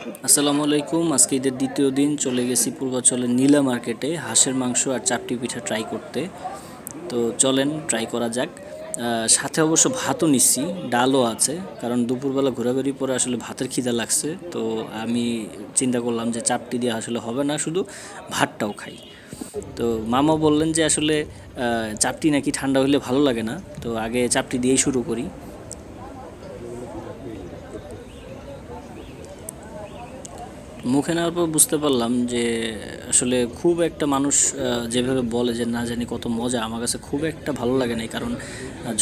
আসসালামু আলাইকুম। আজকে ঈদের দ্বিতীয় দিন চলে গেছি পূর্বাচলের নীলা মার্কেটে হাঁসের মাংস আর চাপটি পিঠা ট্রাই করতে। তো চলেন ট্রাই করা যাক। সাথে অবশ্য ভাতও নিচ্ছি, ডালও আছে, কারণ দুপুরবেলা ঘোরাঘুরি পরে আসলে ভাতের খিদা লাগছে। তো আমি চিন্তা করলাম যে চাপটি দিয়ে আসলে হবে না, শুধু ভাতটাও খাই। তো মামা বললেন যে আসলে চাপটি নাকি ঠান্ডা হলে ভালো লাগে না, তো আগে চাপটি দিয়েই শুরু করি। মুখে নেওয়ার পর বুঝতে পারলাম যে আসলে খুব একটা মানুষ যেভাবে বলে যে না জানি কত মজা, আমার কাছে খুব একটা ভালো লাগে নাই, কারণ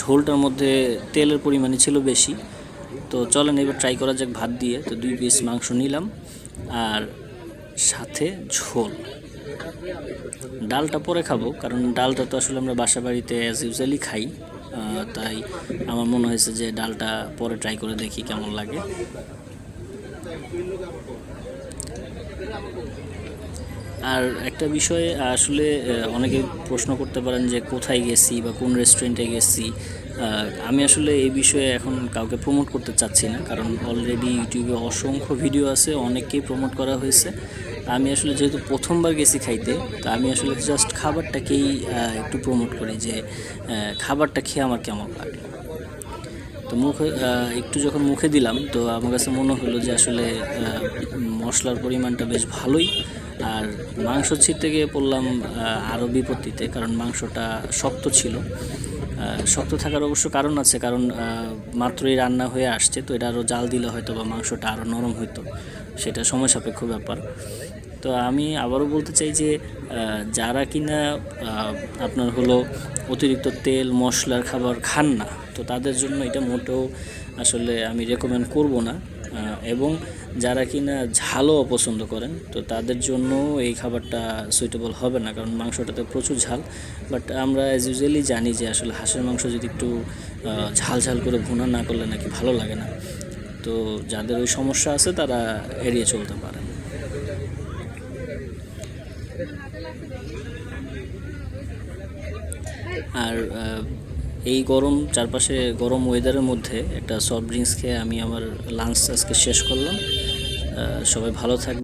ঝোলটার মধ্যে তেলের পরিমাণই ছিল বেশি। তো চলেন এবার ট্রাই করা যাক ভাত দিয়ে। তো 2 পিস মাংস নিলাম আর সাথে ঝোল। ডালটা পরে খাবো, কারণ ডালটা তো আসলে আমরা বাসা বাড়িতে অ্যাজ ইউজুয়ালি খাই। তাই আমার মনে হয়েছে যে ডালটা পরে ট্রাই করে দেখি কেমন লাগে। আর একটা বিষয়ে আসলে অনেকে প্রশ্ন করতে পারেন যে কোথায় গেছি বা কোন রেস্টুরেন্টে গেছি। আমি আসলে এই বিষয়ে এখন কাউকে প্রমোট করতে চাচ্ছি না, কারণ অলরেডি ইউটিউবে অসংখ্য ভিডিও আছে, অনেককেই প্রমোট করা হয়েছে। আমি আসলে যেহেতু প্রথমবার গেছি খাইতে, তো আমি আসলে জাস্ট খাবারটাকেই একটু প্রমোট করি যে খাবারটা খেয়ে আমার কেমন লাগলো। তো মুখে একটু যখন মুখে দিলাম, তো আমার কাছে মনে হলো যে আসলে মশলার পরিমাণটা বেশ ভালোই। আর মাংস ছিঁড়তে গিয়ে পড়লাম আরও বিপত্তিতে, কারণ মাংসটা শক্ত ছিল। শক্ত থাকার অবশ্য কারণ আছে, কারণ মাত্রই রান্না হয়ে আসছে, তো এটা আরও জাল দিলে হয়তো বা মাংসটা আরও নরম হইতো, সেটা সময় সাপেক্ষ ব্যাপার। তো আমি আবারও বলতে চাই যে যারা কিনা আপনার হলো অতিরিক্ত তেল মশলার খাবার খান না, তো তাদের জন্য এটা মোটেও আসলে আমি রেকমেন্ড করব না। এবং যারা কিনা ঝালও অপছন্দ করেন, তো তাদের জন্য এই খাবারটা সুইটেবল হবে না, কারণ মাংসটাতে প্রচুর ঝাল। বাট আমরা অ্যাজ ইউজুয়ালি জানি যে আসলে হাঁসের মাংস যদি একটু ঝাল ঝাল করে ভুনা না করলে নাকি ভালো লাগে না। তো যাদের ওই সমস্যা আছে তারা এড়িয়ে চলতে পারেন। আর এই গরম চারপাশে গরম ওয়েদারের মধ্যে একটা সফট ড্রিঙ্কস খেয়ে আমি আমার লাঞ্চ আজকে শেষ করলাম। সবাই ভালো থাকবে।